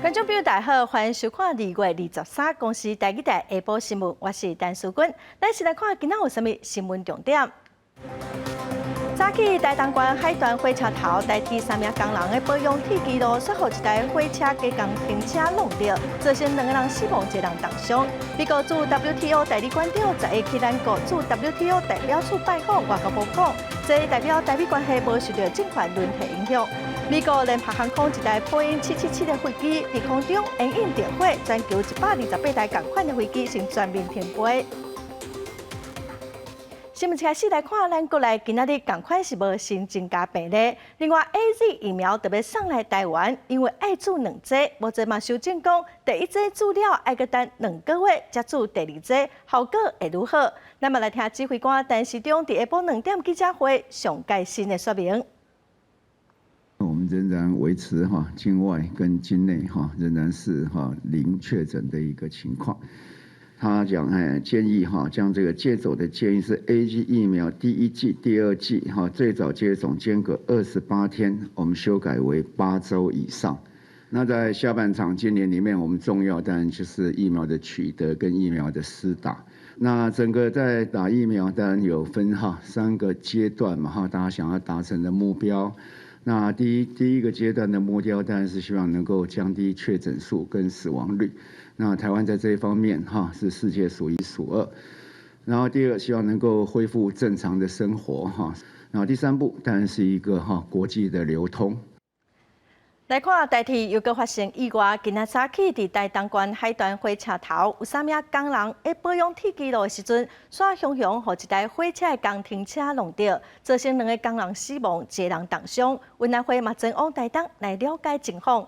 观众朋友大家好，欢迎收看2月23公司台语台下晡新闻，我是陈淑君。咱先来看今仔有啥物新闻重点。早起台东县海端火车头代替3名工人的保养铁轨路，说互一台火车加工停车弄掉，造成2个人死亡，1人重伤。美国驻 WTO 代理馆长10日去咱国驻 WTO 代表处拜访，外交部讲，这代表台美关系无受到政权轮替影响。美国联合航空一台波音777的飞机在空中因应着火，全球128台同款的飞机先全面停飞。新闻开始来看，咱国内今仔日同款是无新增加病例。另外 ，AZ 疫苗特别送来台湾，因为爱注2剂，目前嘛修正讲第1剂注了爱搁等2个月才注第2剂，效果会如何？咱么来听指挥官陈时中伫下晡2点记者会上盖新的说明。我们仍然维持境外跟境内仍然是0确诊的一个情况。他讲建议将这个接种的建议是 AZ 疫苗第1剂、第2剂最早接种间隔28天，我们修改为8周以上。那在下半场今年里面，我们重要当然就是疫苗的取得跟疫苗的施打。那整个在打疫苗当然有分3个阶段嘛大家想要达成的目标。那第一个阶段的目标当然是希望能够降低确诊数跟死亡率。那台湾在这一方面是世界数1数2。然后第二，希望能够恢复正常的生活然后第3步当然是一个国际的流通。来看台铁又搁发生意外，今仔早起伫台东县海端火车头，有3名工人在保养铁轨路的时阵，煞熊熊互一台火车的工停车弄掉，造成2个工人死亡，1人重伤。运来会嘛前往台东来了解情况。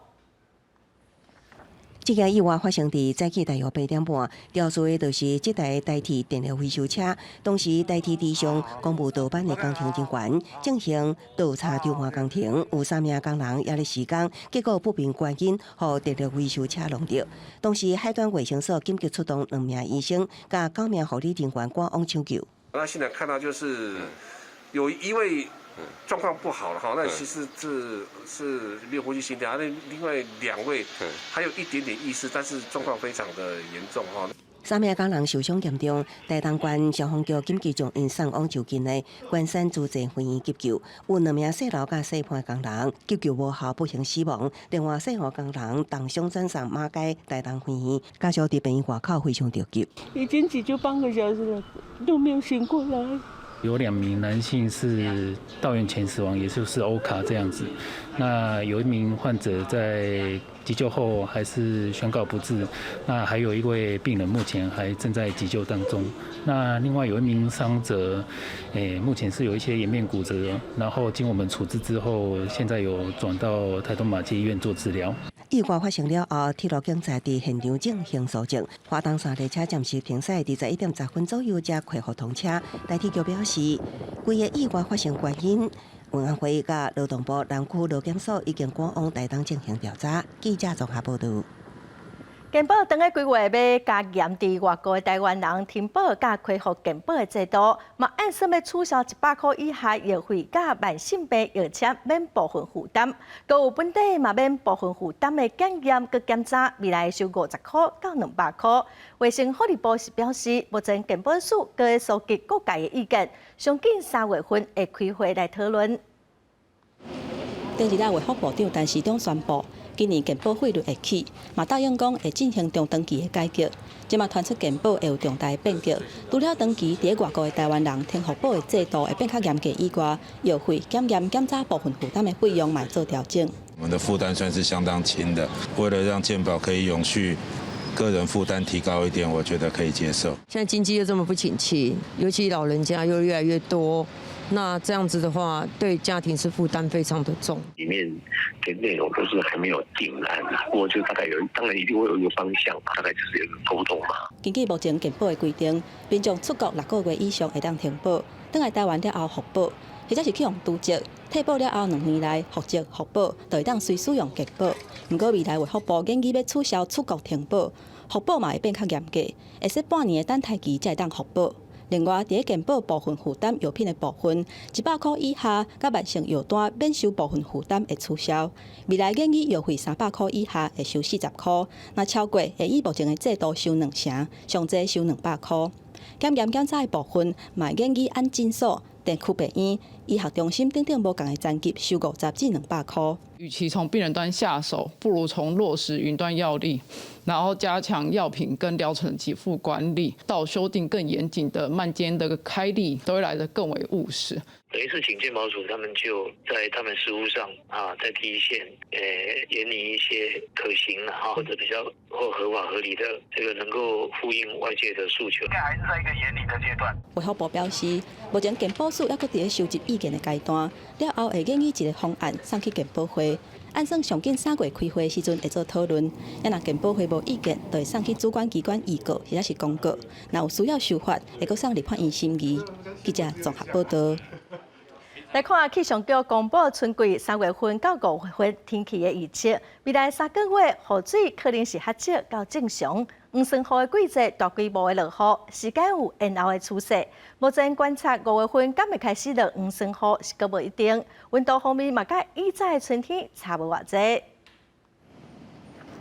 这件意外发生伫早起大约8点半，调查的就是这台台铁电力回收车。当时台铁地上公务道班的工程人员进行倒叉调换工程，有3名工人也咧施工，结果不明原因，互电力回收车弄掉。当时海端卫生所紧急出动2名医生，甲9名护理人员赶往抢救。那现在看到就是有一位状况不好了那其实是没有呼吸心跳，那另外2位还有一点点意识，但是状况非常的严重3名工人受伤严重，台东县消防局紧急将因送往就近的关山自治医院急救。有2名细老甲细胖工人急救无效不幸死亡，另外细号工人重伤转送马街台东医院，家属伫病院外口非常着急。已经急救半个小时了，都没有醒过来。有2名男性是到院前死亡，也就是欧卡这样子。那有1名患者在急救后还是宣告不治。那还有1位病人目前还正在急救当中。那另外有1名伤者，目前是有一些颜面骨折，然后经我们处置之后，现在有转到台东马偕医院做治疗。意外发生了后，铁路警察伫现场进行搜证，花东线列车暂时停驶伫11点10分左右才恢复通车。台铁局表示，规个意外发生原因，运安会甲劳动部南区劳检所已经赶往台东进行调查。记者综合报道。健保当个规划要加严伫外国的台湾人填保甲恢复健保的制度，嘛按说要取消100块以下药费甲慢性病药签免部分负担，搁有本地嘛免部分负担的检验佮检查，未来收50块到200块。卫生福利部是表示，目前健保署搁会收集各界的意见，上紧3月份会开会来讨论。第2日卫福部长陈时中宣布，今年健保费率会起，嘛答应讲会进行中长期的改革。即嘛传出健保会有重大的变革，除了长期伫外国的台湾人填福保的制度会变较严格以外，药费、检验、检查部分负担的费用嘛做调整。我们的负担算是相当轻的，为了让健保可以永续，个人负担提高一点，我觉得可以接受。现在经济又这么不景气，尤其老人家又越来越多。那这样子的话，对家庭是负担非常的重。里面的内容都是还没有定案不过就大概当然一定会有一个方向大概就是有一个沟通嘛。根据目前健保的规定，民众出国6个月以上会当停保，等来台湾了后复保，或者是去用拄籍，退保了后2年内复籍复保，就会当随使用健保。不过未来卫福部建议要取消出国停保，复保嘛会变较严格，会使半年的等待期才会当复保。另外，伫健保部分负担药品的部分，100块以下甲慢性药单免收部分负担会取消。未来建议药费300块以下会收40块，若超过会以目前的制度收2成，上济收200块。检验检查的部分，嘛建议按诊所、地区病院、医学中心等无共的层级收50至200块。与其从病人端下手，不如从落实云端药历，然后加强药品跟疗程给付管理，到修订更严谨的慢间的开立，都会来得更为务实。等于是请健保署他们就在他们实务上在第一线，研拟一些可行或者比较合法合理的这个能够呼应外界的诉求。现在还是在一个研拟的阶段。卫福部表示，目前健保署还佫伫咧收集意见的阶段，了后会建议一个方案送去健保会，按算上紧3月开会时阵会做讨论。若健保会无意见，就会送去主管机关议告或者是公告。若有需要修法，会佫送立法院审议。记者综合报道。来看气象局公布春季3月份到5月份天气的预测，未来3个月雨水可能是较少到正常。黄霜雨的季节，大规模的落雨，时间有延后的趋势。目前观察5月份敢会开始落黄霜雨是阁无一定。温度方面嘛，甲以前的春天差无偌济。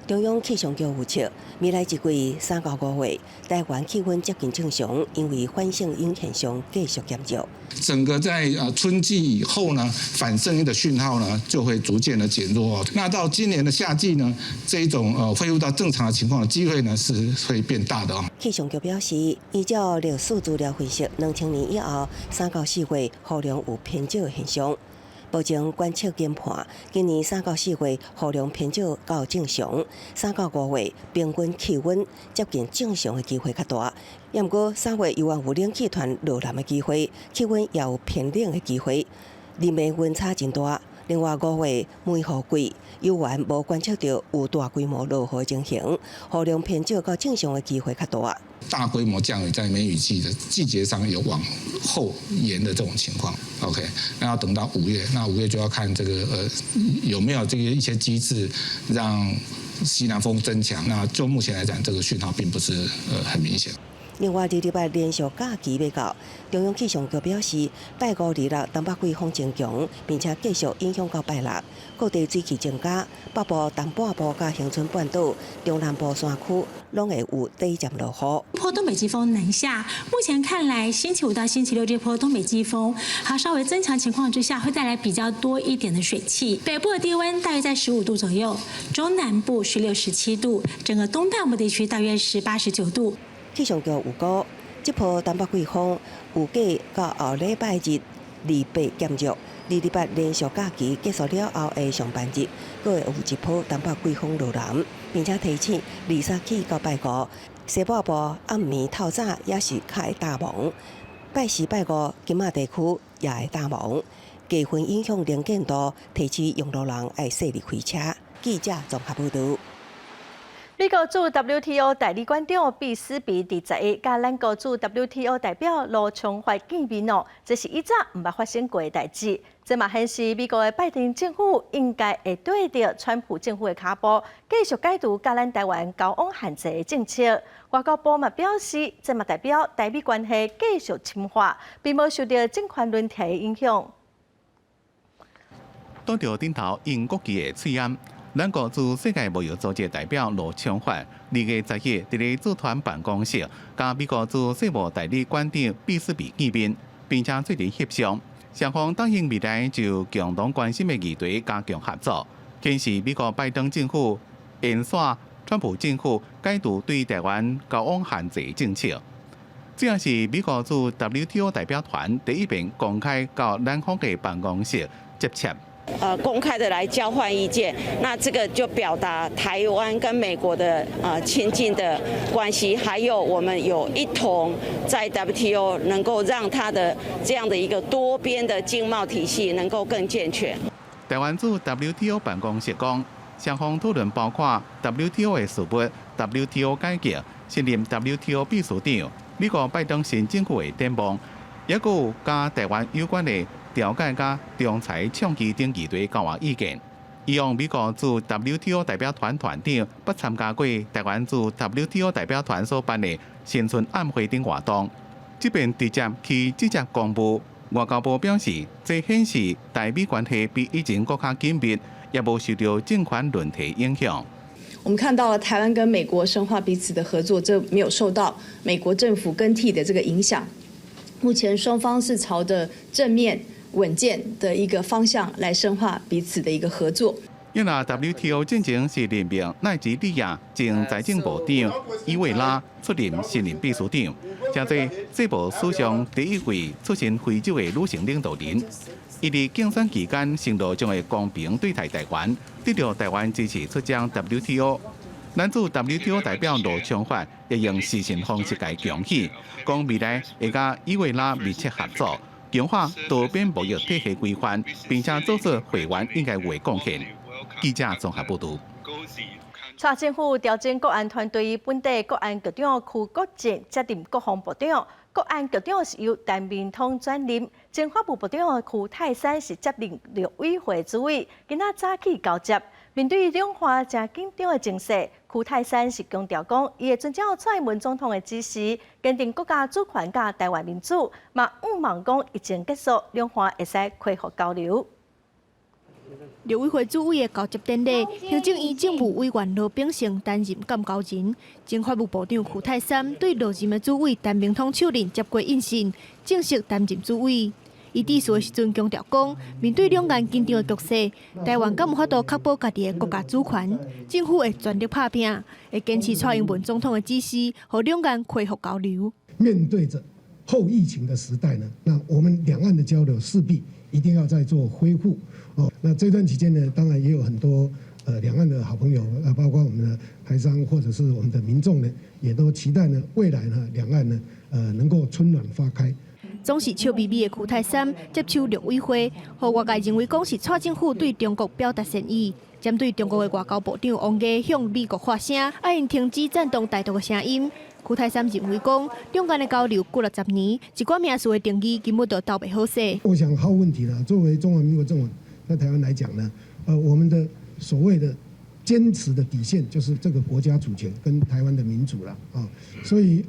中央气象局预测，未来一季3到5月，台湾气温接近正常，因为反盛阴现象继续严重。整个在春季以后呢，反盛阴的讯号呢就会逐渐的减弱。那到今年的夏季呢，这一种恢复到正常的情况的机会呢是会变大的。气象局表示，依照历史资料分析，2000年以后3到4月雨量有偏少的现象。目前观测研判，今年3到4月雨量偏少到正常，3到5月平均气温接近正常的机会较大。不过3月有望有冷气团落南的机会，气温也有偏冷的机会，日暝温差真大。另外5月梅雨季有缘无观测到有大规模落雨情形，雨量偏少到正常的机会较大。大规模降雨在梅雨季的季节上有往后延的这种情况 ，OK， 那要等到5月，那5月就要看这个有没有这个一些机制让西南风增强。那就目前来讲，这个讯号并不是很明显。另外，2礼拜连续假期要到，中央气象局表示，拜5、日6东北季风增强，并且继续影响到拜6，各地水汽增加，北部、东半部加恒春半岛、中南部山区拢会有短暂落雨。波东北季风南下，目前看来，星期5到星期6这波东北季风，它稍微增强情况之下，会带来比较多一点的水汽。北部的低温大约在15度左右，中南部16、17度，整个东半部地区大约18、19度。气象局预估，这波东北季风预计到后礼拜日2、8减弱，2礼拜连续假期结束了后的上半日，阁会有一波东北季风落南，并且提醒2、3起到拜5，西北部暗暝透早也是较会大雾，拜4、拜5金马地区也会大雾，低温影响能见度，提醒用路人爱细力开车。记者综合报道。美国驻 WTO 代理馆长毕斯比第11甲咱国驻 WTO 代表罗崇怀见面哦，这是以前毋捌发生过的代志。这嘛显示美国的拜登政府应该会对着川普政府的脚步，继续解除甲咱台湾交往限制的政策。外交部嘛表示，这嘛代表台美关系继续深化，并无受到政权轮替的影响。拄着顶头因国旗的喙烟。咱国驻世界贸易组织代表罗昌焕2月10日伫咧驻团办公室，甲美国驻世贸代理馆长毕斯比见面，并且做阵协商，双方答应未来就共同关心的议题加强合作。显示美国拜登政府延续川普政府解除对台湾交往限制政策。这也是美国驻 WTO 代表团第一遍公开到咱方的办公室接洽。公开的来交换意见，那这个就表达台湾跟美国的亲近的关系，还有我们有一同在 WTO 能够让它的这样的一个多边的经贸体系能够更健全。台湾驻 WTO 办公室讲，双方讨论包括 WTO 的事务、WTO 改革、新任 WTO 秘书长、美国拜登新政府的展望，也有加台湾有关的调解甲仲裁倡议等议题交换意见。以往美国驻 WTO 代表团团长不参加过台湾驻 WTO 代表团所办的新春暗会等活动。这边直接去直接公布。外交部表示，这显示台美关系比以前更加紧密，也无受到政权轮替影响。我们看到了台湾跟美国深化彼此的合作，这没有受到美国政府更替的这个影响。目前双方是朝着正面、稳健的一个方向来深化彼此的一个合作。因为 WTO 进程是任命奈及利亚前财政部长伊维拉出任新任秘书长，正是这部史上第一位出身非洲的女性领导人。伊伫竞选期间承诺将会公平对待台湾，得到台湾支持出战 WTO。男主 WTO 代表罗昌发也用视讯方式来强气，讲未来会甲伊维拉密切合作，强化多边贸易体系规范，并且做出会员应该有的贡献。记者综合报道。蔡政府调整国安团队，本地国安局长邱国正接任国防部长，国安局长是由陈明通转任，政法部部长邱泰山是接任陆委会主委，今仔早起交接。面对两岸正紧张的情势，邱泰山是强调讲，伊会遵照蔡英文总统的指示，坚定国家主权甲台湾民主，嘛毋望讲疫情结束，两岸会使恢复交流。陆委会主委的交接典礼，行政院政务委员罗秉成担任监交人，政法务部长邱泰山对落任的主委陈明通手令接过印信，正式担任主委。伊致辞的时阵强调讲，面对两岸紧张的局势，台湾敢有法度确保家己的国家主权？政府会全力打拼，会坚持蔡英文总统的指示，和两岸恢复交流。面对着后疫情的时代呢，那我们两岸的交流势必一定要再做恢复。那这段期间呢，当然也有很多两岸的好朋友包括我们的台商或者是我们的民众呢，也都期待呢未来呢两岸呢能够春暖花开。总是笑眯眯的邱泰山接受陆委会，和外界认为讲是蔡政府对中国表达善意。针对中国的外交部长王毅向美国发声，要因停止赞同台独的声音。邱泰山认为讲，两岸的交流过了10年，一寡名词的定义根本都斗不好势。我想好问题了。作为中华民国政府在台湾来讲呢，我们的所谓的坚持的底线就是这个国家主权跟台湾的民主了啊。所以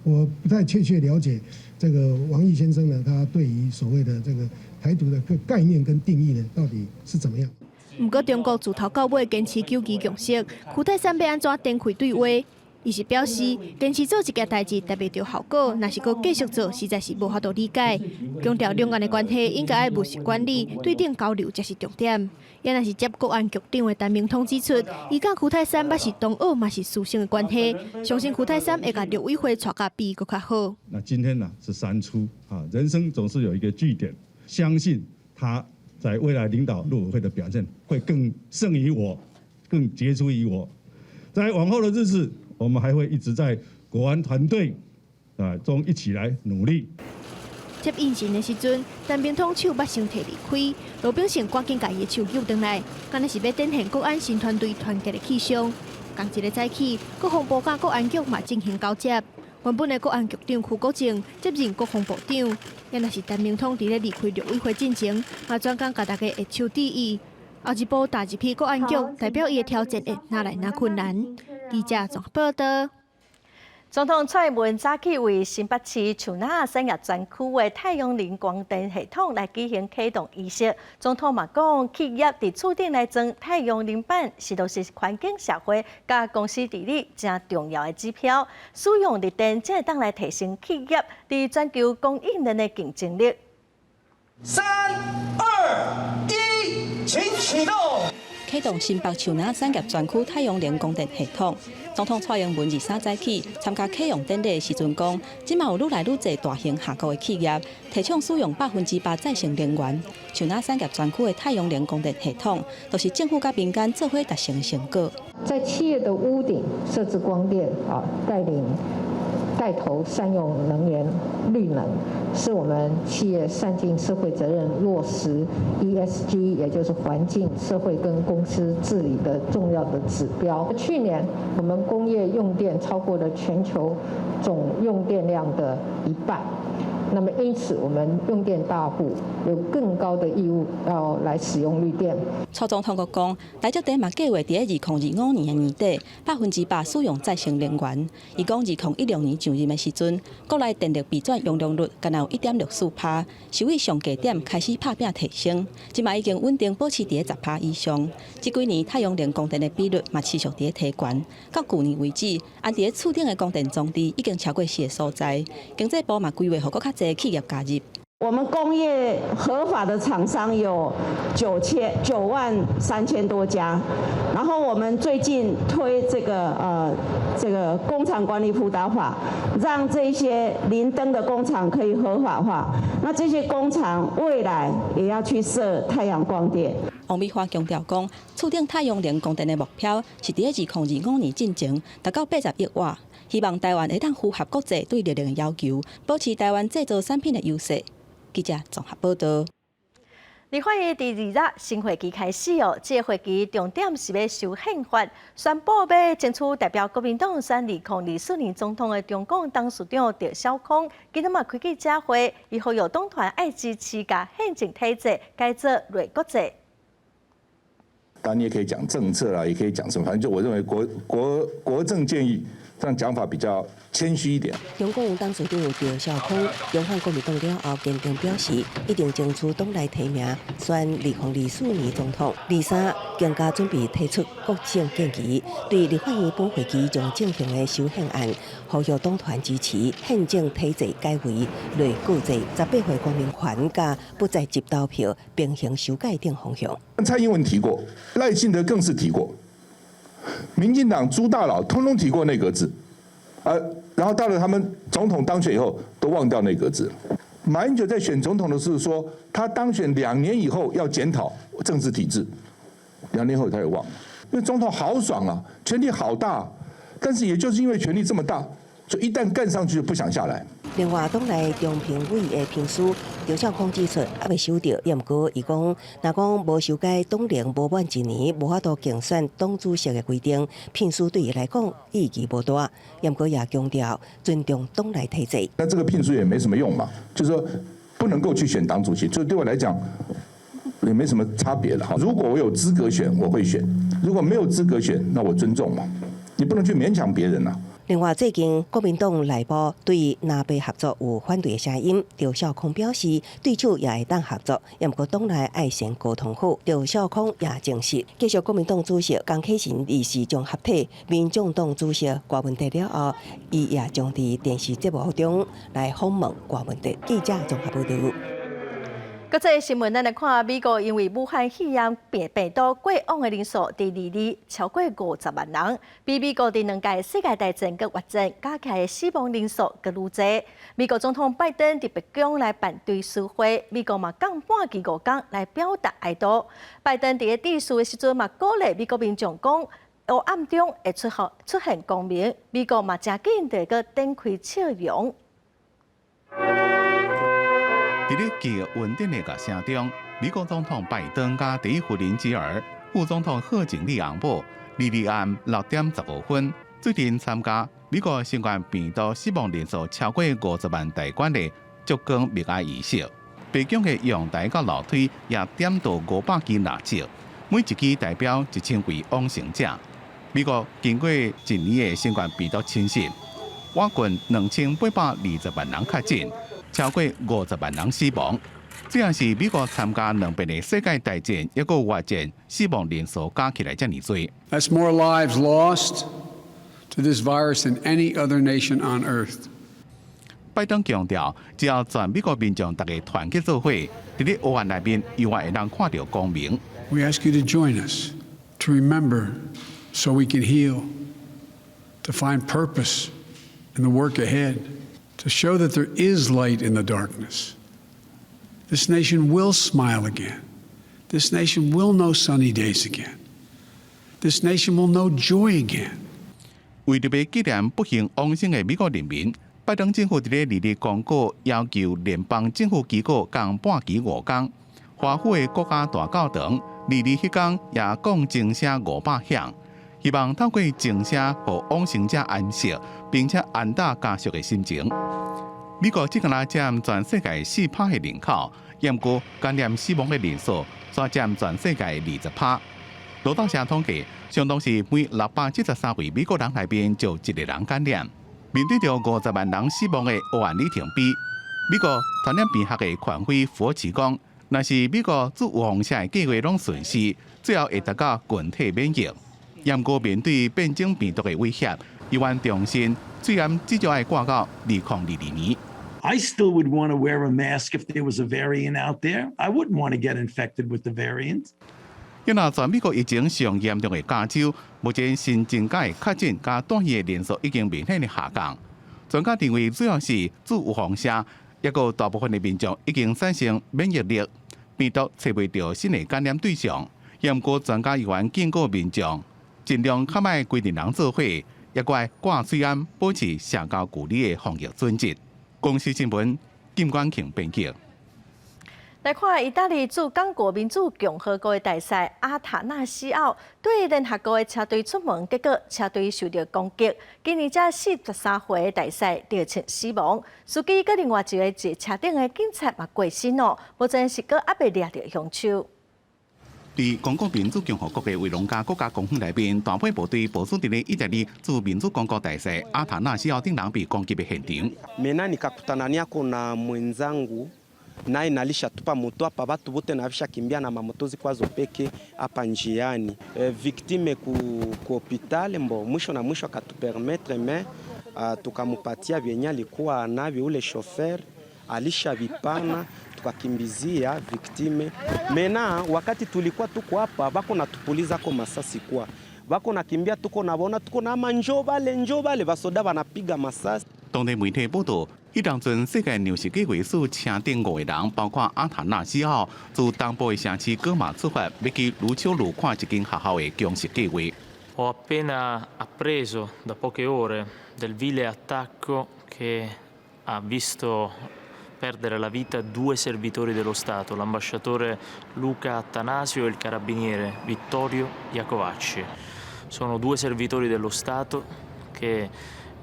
我不太确切了解这个王毅先生呢，他对于所谓的这个台独的概念跟定义呢，到底是怎么样？不过中国自头到尾坚持九二共识，邱泰山要安怎展开对话？伊是表示，坚持做一件代志达不到效果，若是搁继续做，实在是无法度理解。强调两岸的关系应该爱务实管理，对等交流才是重点。也若是接国安局长的陈明通指出，伊甲邱泰山也是同学，嘛是师生的关系，相信邱泰山会甲陆委会带甲比搁较好。那今天呢是3出啊，人生总是有一个据点，相信他在未来领导陆委会的表现会更胜于我，更杰出于我。在往后的日子，我们还会一直在国安团队中一起来努力。接印信的时阵，陈明通手把身体离开，罗秉成赶紧把伊的手救回来，干那是要展现国安新团队团结的气象。同一个早起，国防部甲国安局嘛进行交接。原本的国安局长邱国正接任国防部长，也若是陈明通伫咧离开陆委会进前，嘛专讲甲大家会手致意。后一步踏入去国安局，代表伊的挑战会哪来哪困难？记者综合报道。总统蔡英文早起为新北市树林产业专区的太阳能光电系统来举行启动仪式。总统嘛讲，企业伫厝顶来装太阳能板，是环境社会甲公司治理真重要的指标。使用绿电，才会当来提升企业伫全球供应链的竞争力。3、2、1，请启动。启动新北树林产业专区太阳能光电系统。总统蔡英文23早起参加启用典礼的时阵讲，即马有愈来愈侪大型下国的企业提倡使用8%再生能源。树林产业专区的太阳能光电系统，都是政府甲民间做伙达成的成果。在企业的屋顶设置光电带头善用能源绿能，是我们企业善尽社会责任、落实 ESG， 也就是环境、社会跟公司治理的重要的指标。去年我们工业用电超过了全球总用电量的1半，那么因此我们用电大户有更高的义务要来使用绿电。蔡总统阁讲，台积电嘛计划伫2025年年底100%使用再生能源。伊讲2016年上任的时阵，国内电力备转用量率敢若有1.64%，受惠上价点开始拍拼提升，即嘛已经稳定保持伫10%以上。这几年太阳能供电的比率嘛持续伫提悬，到去年为止，安伫厝顶的供电装置已经超过4个所在。经济部嘛规划，互更较侪企业加入。我们工业合法的厂商有93000多家，然后我们最近推这个工厂管理辅导法，让这些零灯的工厂可以合法化。那这些工厂未来也要去设太阳光电。王美花强调讲，厝顶太阳能供电的目标是伫2025年进前达到80亿瓦，希望台湾会当符合国际对绿能的要求，保持台湾制造产品的优势。记者综合报道。立法院第2日新会期开始哦，这个会期重点是要修宪法，宣布要争取代表国民党选2024年总统的中共董事长赵少康，今日嘛开记者会，伊呼吁党团爱支持甲宪政体制改造类国制。当然你也可以讲政策啦，也可以讲什么，反正就我认为国政建议这样讲法比较谦虚一点。中共董事长赵少康重返国民党了后，坚定表示一定争取党内提名选2024年总统。23更加准备提出各种建议，对立法院本会期将进行的修宪案，呼吁党团支持宪政体制改为类固制，18岁公民权加不在籍投票平行修改等方向。蔡英文提过，赖清德更是提过。民进党朱大佬通通提过内阁制，然后到了他们总统当选以后，都忘掉内阁制。马英九在选总统的时候说，他当选2年以后要检讨政治体制，2年后他也忘了，因为总统好爽啊，权力好大，但是也就是因为权力这么大，就一旦干上去就不想下来。另外，党内中评委的评书赵少康指出，还未收到，也毋过伊讲，若讲无修改党龄无满1年，无法度竞选党主席的规定，评书对伊来讲意义无大。也毋过也强调尊重党内体制。那这个评书也没什么用嘛，就是说不能够去选党主席，就对我来讲也没什么差别了。如果我有资格选，我会选；如果没有资格选，那我尊重嘛，你不能去勉强别人啊。另外，最近国民党内部对南北合作有反对的声音，赵少康表示对手也会当合作，也毋过党内爱先沟通好。赵少康也证实，继续国民党主席江启臣离世将合体民众党主席郭文德了后，伊也将伫电视节目中来访问郭文德。记者综合报道。国际新闻，咱来看美国因为武汉肺炎病毒过往的人数第2日超过50万人，比美国伫2届世界大战佮越战加起来的死亡人数佮愈侪。美国总统拜登伫白宫来办追思会，美国嘛降半旗5天来表达哀悼。拜登伫个致辞的时阵嘛鼓励美国民众讲，黑暗中会出现光明，美国嘛真紧地佮展开笑容。伫咧极稳定的乐声中，美国总统拜登甲第一夫人吉尔、副总统贺锦丽昂母，2日暗6点15分，最近参加美国新冠病毒死亡人数超过50万大关的烛光默哀仪式。白宫的阳台甲楼梯也点到500支蜡烛，每一支代表1000位往生者。美国经过1年的新冠病毒侵袭，我军2820万人确诊。超过50万人死亡，这也是美国参加2遍的世界大战一个越战死亡人数加起来这么多。That's more lives lost to this virus than any other nation on earth. 拜登强调，只要全美国民众大家团结做伙，在咧黑暗内面，永远会让看到光明。We ask you to join us, to remember, so we can heal, to find purpose in the work ahead.To show that there is light in the darkness. This nation will smile again. This nation will know sunny days again. This nation will know joy again. 为着要纪念不幸往生的美国人民，拜登政府伫咧2日公告要求联邦政府机构降半旗5天，华府的国家大教堂2日迄天也讲静声500响。希望透过静声，互往生者安息，并且安打家属的心情。美国只敢占全世界4%的人口，不过感染死亡的人数却占全世界20%。路透社统计，相当是每673位美国人内面就1个人感染。面对着50万人死亡的乌兰里程碑，美国传染病学的权威佛奇讲，若是美国自预防性的计划拢顺遂，最后会达到群体免疫。不过面对变种病毒的威胁，伊愿重申，虽然至少要挂到2022年。I still would want to wear a mask if there was a variant out there. I wouldn't want to get infected with the variant. 因为全美国疫情上严重的加州，目前新增加的确诊加断疫的人数已经明显的下降。专家认为，主要是自预防下，也有大部分的民众已经产生免疫力，病毒找袂到新的感染对象。不过，专家愿警告民众，尽量较莫规定人做伙，也怪挂水安，保持社交距离的防疫准则。公司新闻金冠庆编辑。来看意大利驻刚果民主共和国的大使阿塔纳西奥对联合国的车队出门，结果车队受到攻击。今年才43岁的大使掉情死亡，司机佮另外一个坐车顶的警察嘛过身哦，目前是佮还未抓到凶手。在刚果民主共和国的维隆加国家公园内面，大批部队部署伫咧意大利驻民主共和国大使阿塔纳西奥等人被攻击的现场。naye nalishatupa moto hapa, watu wote navishakimbia na mamoto zikwazo peke hapa njiani. Victime ku hospitali mbo mwisho na mwisho akatupermettre me tukamupatia vyenye alikuwa navyo ule shofer alishavipana, tukakimbizia victime. Mena wakati tulikuwa tuko hapa bako natupuliza kwa masasi kwa bako nakimbia, tuko nabona tuko na njoo bale basoda wanapiga masasi. 当地媒体报道，伊当阵世界粮食计划署车顶5个人，包括阿塔纳西奥，自东部的城市戈马出发，要去卢丘卢看一间学校的粮食计划。Ho appena appreso da poche ore del vile attacco che ha visto perdere la vita 2 servitori dello Stato, l'ambasciatore Luca Attanasio e il carabiniere Vittorio Iacovacci. Sono 2 servitori dello Stato che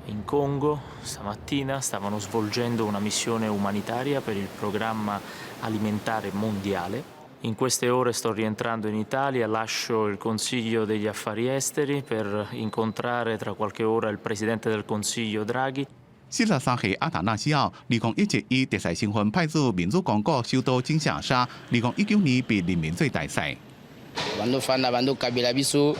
in Congo stamattina stavano svolgendo una missione umanitaria per il programma alimentare mondiale. In queste ore sto rientrando in Italia, lascio il Consiglio degli Affari Esteri per incontrare tra qualche ora il Presidente del Consiglio Draghi. 43岁阿塔纳西奥，2017以特赛身份派驻民主共和国首都金沙沙，2019年被任命做大使。Quando fanno quando Kabila bisu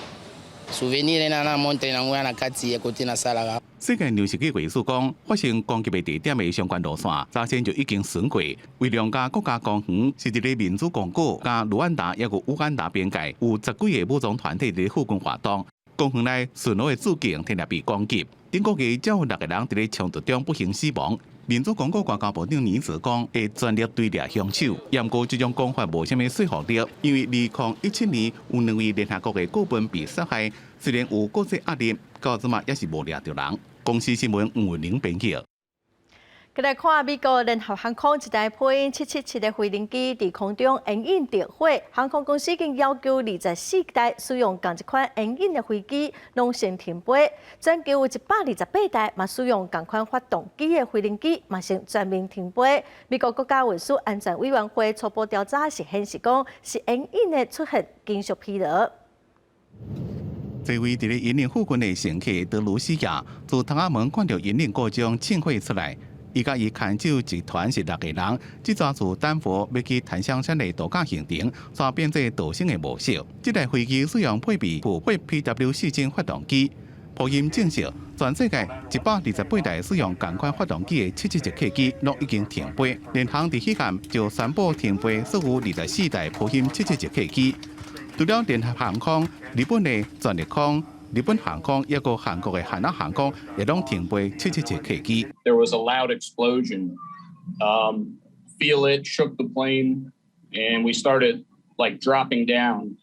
souvenir na monte na ngwana kati ekotina salaga。世界粮食计划署讲，发生攻击的地点的相关路线早前就已经巡过。为两家国家公园是伫咧民主共和国加卢安达也有乌干达边界，有10几个武装团体伫咧附近活动。公园内巡逻的驻警天天被攻击，顶个月才有6个人伫咧冲突中不幸死亡。民主共和国外交部长尼子讲，会全力对抓凶手。不过这种讲法无什么说服力，因为2017年有2位联合国的顾问被杀害，虽然有国际压力，到即嘛也是无抓到人。公司新闻吴文玲编辑。再来看美国联合航空一台波音777的飞行机在空中引引着火，航空公司已经要求24台使用同一款引引的飞机拢先停飞，全球有128台嘛使用同款发动机的飞行机嘛先全面停飞。美国国家运输安全委员会初步调查是显示讲，是引引的出现金属疲劳。这位伫咧引领附近的乘客德鲁西亚，自窗仔门看到引领过中庆火出来。伊甲伊牵手一团是6个人，即抓住丹佛要去檀香山的度假行程，煞变做导升的模式。这台飞机使用配备复活 PW 4发动机。波音证实，全世界128台使用同款发动机的777客机拢已经停飞。联航伫迄间就宣布停飞所有24台波音777客机。除了联合航空、日本的全日空、日本航空也有韩国的汉娜航空也拢停飞777客机。There was a loud explosion. Feel it, shook the plane, and we started like dropping down.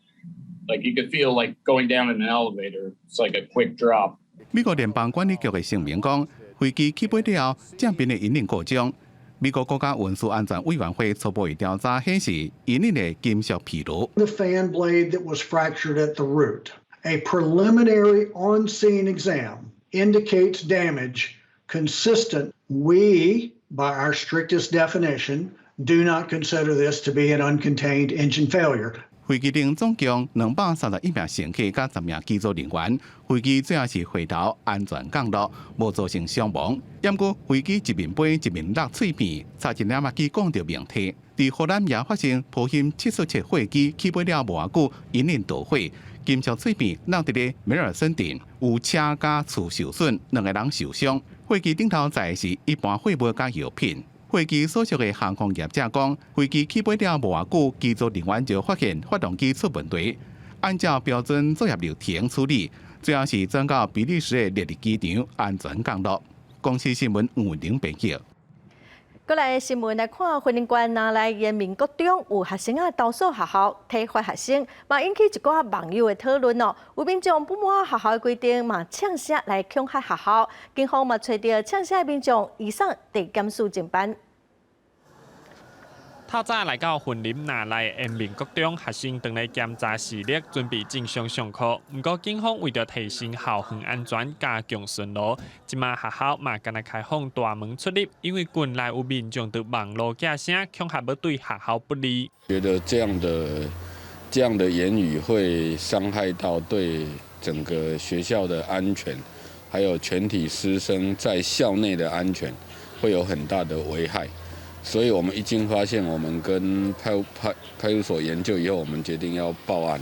Like you could feel like going down in an elevator. It's like a quick drop. 美国联邦管理局的声明讲，飞机起飞了后，正面的引领过中。美国国家运输安全委员会初步的调查显示，引领的金属疲劳。The fan blade that was fractured at the root. A preliminary on-scene exam indicates damage consistent. We by our strictest definition, do not consider this to be an uncontained engine failure. 飞机顶总共231名乘客加10名机组人员，飞机最后是回头安全降落，无造成伤亡。不过飞机一面飞一面落碎片，差一点机讲到命题。伫荷兰也发生波音747飞机起飞了无偌久，引领导火，金属碎片落伫咧梅尔森镇，有车加厝受损，2个人受伤。飞机顶头载的是一般货物加药品。飞机所属的航空业者讲，飞机起飞了无偌久，机组人员就发现发动机出问题，按照标准作业流程处理，最后是转到比利时的列日机场安全降落。公司新闻吴玲报道。过来新闻来看，云林县南来延民国中有学生投诉学校体罚学生，嘛引起一寡网友的讨论哦。有民众不满学校的规定，嘛呛声来恐吓学校。警方嘛找到呛声的民众，移送地检署侦办。透早来到云林南来延民国中，学生回来检查视力，准备正常上课。不过警方为了提升校园安全，加强巡逻，即马学校嘛敢若开放大门出入，因为郡内有民众对网络假声恐吓要对学校不利。觉得这样的言语会伤害到对整个学校的安全，还有全体师生在校内的安全，会有很大的危害。所以我们一经发现，我们跟派出所研究以后，我们决定要报案。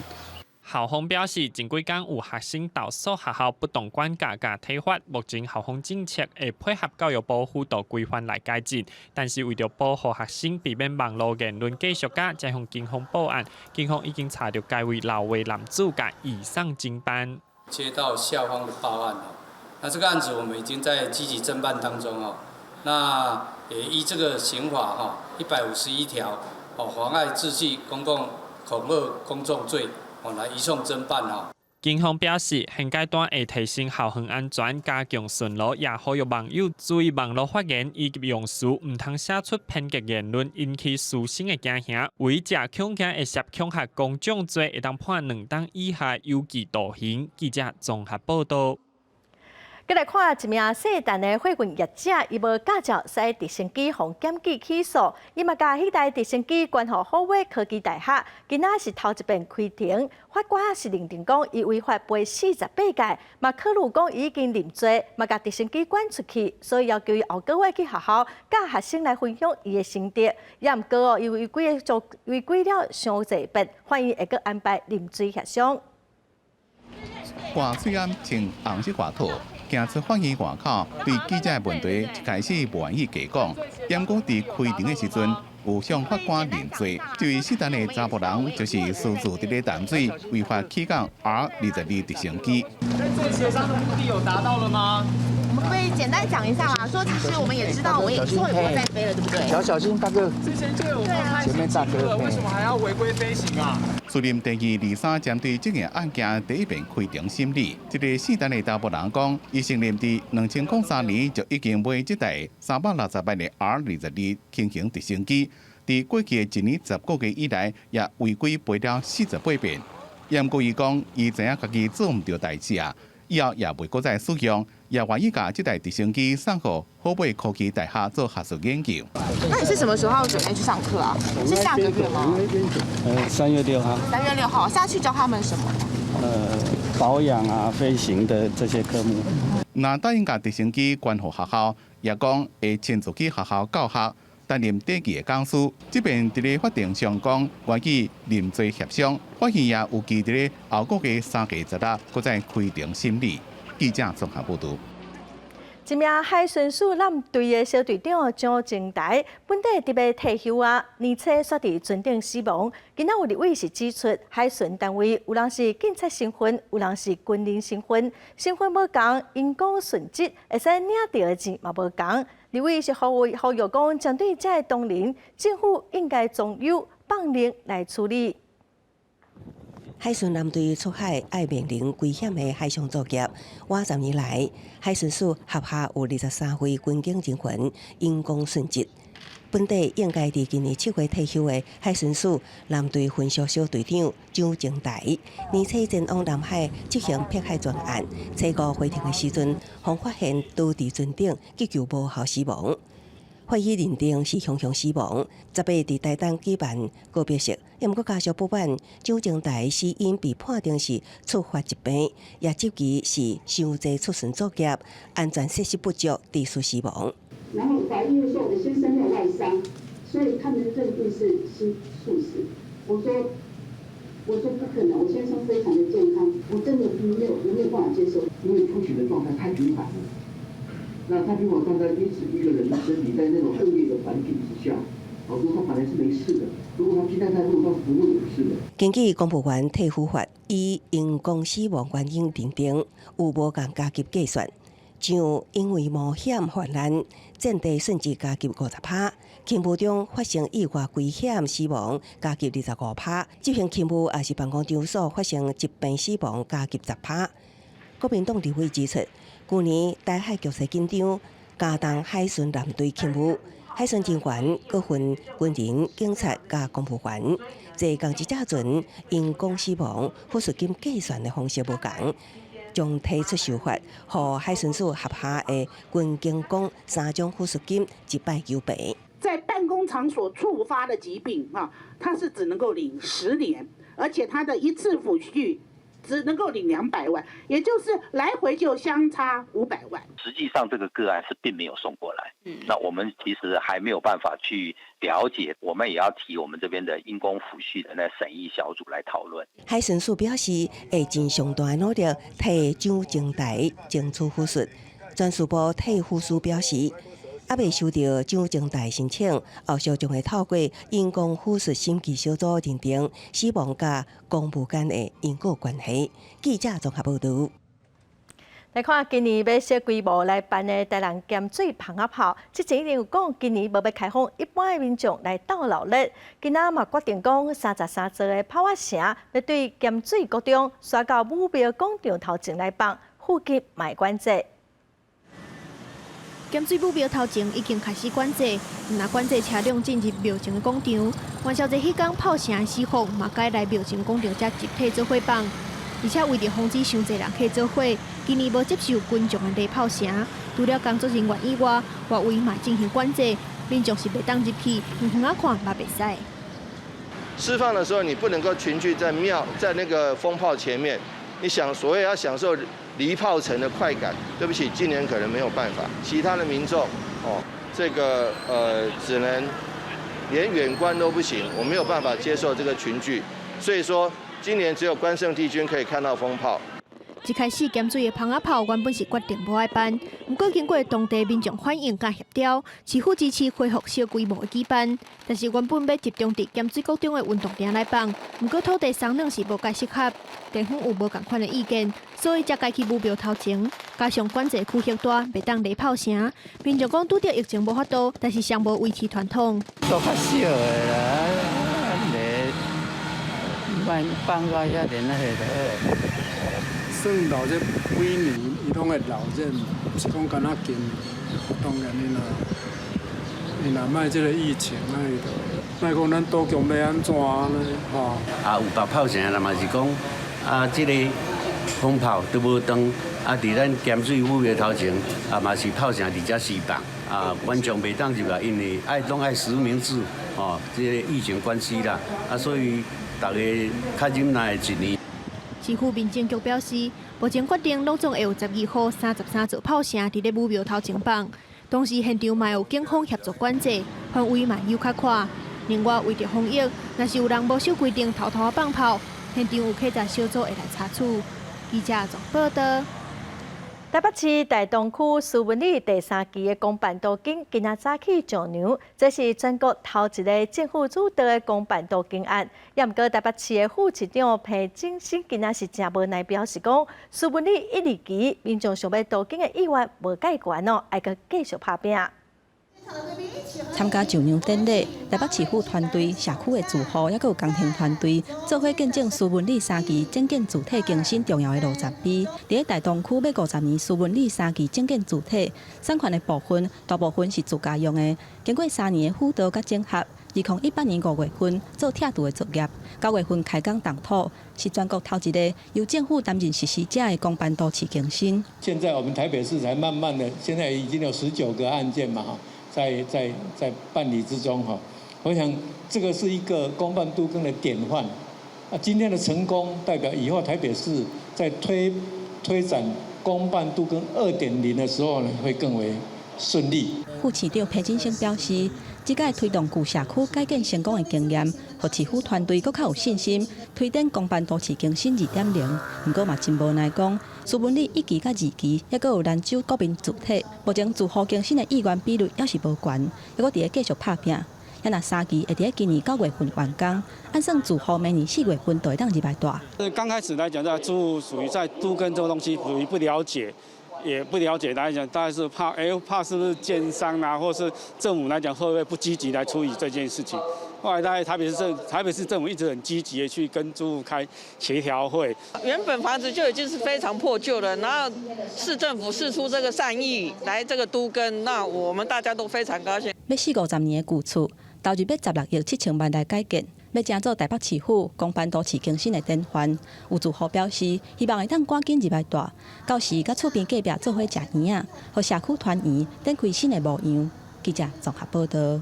校方表示，前几天有学生投诉学校不当管教加体罚，目前校方政策会配合教育部辅导规范来改进，但是为了保护学生避免网络言论继续加，才向警方报案。警方已经查到该位老位男子，甲移送侦办。接到校方的报案那这个案子我们已经在积极侦办当中那也依这个刑法151条妨碍秩序、公共恐吓公众罪来移送侦办警方表示，现阶段会提升校园安全，加强巡逻，也呼吁网友注意网络发言以及用词，唔通写出偏激言论，引起师生的惊吓。违者恐惊会涉恐吓公众罪，会当判2档以下有期徒刑。记者综合报道。再来看一名细单的货运业者，伊无驾照使直升机互检举起诉，伊嘛甲迄台直升机关予好威科技大厦，今仔是头一遍开庭，法官是认定讲伊违法赔48届，嘛考虑讲伊已经认罪，嘛甲直升机赶出去，所以要求伊后个月去学校，甲学生来分享伊的心得。也毋过因为违规了伤济笔，欢迎会阁安排临罪协商。挂水暗穿红色外套，行出法院外口，对记者的问题一开始无愿意加讲，不过伫开庭的时阵，有向法官认罪。这位姓陈的查甫人就是私自伫咧淡水违法起降 R22直升机。这协商的目的有达到了吗？我们可不可以简单讲一下嘛？说其实我们也知道，我们以后也不会再飞了，对不对？小心大哥，之前就有前面大哥，为什么还要违规飞行啊？司任第223针对这件案件第一遍开庭审理，这个姓陈的查甫人讲，伊承认伫2003年就已经买这台360万的 R22轻型直升机，伫过去的1年10个月以来，也违规赔了48遍。不过伊讲，伊知影家己做唔到代志以后也袂搁再使用，也愿意把这台直升机送给好威科技大厦做学术研究。那你是什么时候准备去上课啊？是下个月吗？3月6号。3月6号，下去教他们什么？保养飞行的这些科目。那答应把直升机关予学校，也讲会亲自去学校教学。担任第2的讲师，这边伫咧法庭上讲，愿意认罪协商，法院也有期伫咧后个月3月16日，搁再开庭审理。记者综合报道。一名海巡署舰队的小队长张正台，本地特别退休年初煞伫船顶死亡。今仔有立委是指出，海巡单位有人是警察身份，有人是军人身份，身份无同，因公殉职，会使领到的钱嘛无同。立委是呼吁讲，针对这同仁，政府应该从优放任来处理。海巡舰队出海爱面临危险的海上作业。我10年来，海巡署辖下有23位军警人员因公殉职。本地应该伫今年7月退休的海巡署舰队分署小队长张正台，年初前往南海执行迫害专案，初5回庭的时阵，方发现都伫船顶急救无效死亡。法医认定是雄死亡。18伫台东举办告别式，也毋过家属不满蒋经台死因被判定是触发疾病，也质疑是伤济出巡作业，安全设施不足，致使死亡。然后法医又说我的先生有外伤，所以他们认定是心猝死。我说不可能，我先生非常的健康，我真的没有办法接受，因为出血的状态太频繁了。那太频繁状态，因此一个人的身体在那种恶劣的环境之下，如果他本来是没事的，如果他今天在路上不会有事的。根据公务员退抚法，以因公死亡原因认定有无共加急计算，像因为冒险患难，战地甚至加急50%。勤务中发生意外危险死亡，加急25%；执行勤务也是办公场所发生疾病死亡，加急10%。国民党立委指出，去年台海局势紧张，加重海巡舰队勤务，海巡人员各分军人、警察加公务员，坐共一架船因公死亡，抚恤金计算的方式无同。将提出修法，予海巡署辖下的军警工3种抚恤金100求赔。在办公场所触发的疾病他是只能够领10年，而且他的一次抚恤只能够领200万，也就是来回就相差500万。实际上这个个案是并没有送过来，那我们其实还没有办法去了解，我们也要提我们这边的因公抚恤的那审议小组来讨论。海巡署表示，会尽上大的努力替蒋经台争取抚恤。专署部替护士表示，还未收到蒋经台申请，后续将会透过因公抚恤审计小组认定死亡甲公务间的因果关系。记者综合报道。来看今年要小规模来办的台南咸水芳仔炮，之前一定有讲今年无要开放一般的民众来斗热闹。今仔嘛决定讲33座的炮仔城要对咸水国中刷到武庙广场头前来放，附近卖管制。咸水武庙头前已经开始管制，若管制车辆进入庙前的广场。元宵节迄天炮城的死folk嘛该来庙前广场才集体做伙放，而且为着防止伤侪人去做伙，今年无接受群众的礼炮城。除了工作人员以外，外围嘛进行管制，民众是袂当入去，远远看嘛袂使。释放的时候，你不能够群聚在那个风炮前面。你所谓要享受离炮城的快感，对不起，今年可能没有办法。其他的民众，只能连远观都不行，我没有办法接受这个群聚，所以说今年只有关圣帝君可以看到风炮。一开始咸水的芳仔炮原本是决定无爱办，不过经过当地民众反映甲协调，市府支持恢复小规模的举办。但是原本要集中伫咸水国中的运动场来放，不过土地商量是无介适合，地方有无共款的意见，所以才改去武庙头前。加上管制区域大，袂当礼炮城。民众讲拄着疫情无法度，但是尚无维持传统。都较少的啦，放个遐点那个。算留这几年，伊拢会留这，不是讲敢若今年。当然你若卖这个疫情，卖讲咱岛强要安怎呢？吼。有白炮城啦嘛是讲，这个风炮都无当，伫咱咸水武庙头前，嘛是炮城伫遮施放，观众袂当入来，因为拢爱实名制，这个疫情关系啦，所以大家较忍耐一年。市府民政局表示，目前决定拢总会有12号33座炮城伫咧武庙头前放，同时现场嘛有警方协助管制，范围嘛有较宽。另外为着防疫，若是有人无守规定偷偷放炮，现场有客家小组会来查处。记者综报道。台北市大同区苏文里第3期的公办道景今仔早起上场，这是全国头一个政府主导的公办道景案。也毋过台北市的副市长彭景生今仔是真无奈表示讲，苏文里1、2期民众想要道景的意愿无解决还阁继续拍拼。参加上场典礼，台北市府团队、社区的住户，也有工程团队，做伙见证苏文里3期整建主体更新重要的路闸碑。伫大同区要50年苏文里3期整建主体，产权的部分大部分是自家用的。经过3年的辅导甲整合，2018年5月份做拆除的作业，9月份开工动土，是全国头一个由政府担任实施者的公办道市更新。现在我们台北市才慢慢的，现在已经有19个案件嘛，在办理之中哈。我想这个是一个公办都更的典范。今天的成功代表以后台北市在推展公办都更2.0的时候呢，会更为顺利。副市长裴金星表示，这届推动旧社区改建成功的经验，让市府团队更较有信心推展公办都市更新2.0。不过嘛，真无奈讲，苏文里1期甲2期，还佫有兰州国民主体，目前住户更新的意愿比率也是无悬，还佫伫咧继续拍拼。也那3期会伫咧今年9月份完工，按算住户明年4月份就会当入来大。刚开始来讲，在住属于在都更这个东西属于不了解。也不了解来讲，大概是怕是不是建商啊，或是政府来讲会不会不积极来处理这件事情？后来大概台北市政府一直很积极的去跟住户开协调会。原本房子就已经是非常破旧了，然后市政府释出这个善意来这个都更，那我们大家都非常高兴。要40-50年的旧厝，投入要16亿7千万来改建。要争做台北市府公办都市更新的典范，有住户表示，希望会当赶紧入来大，到时甲厝边隔壁做伙食圆仔，和社区团圆，展开新的模样。记者综合报道。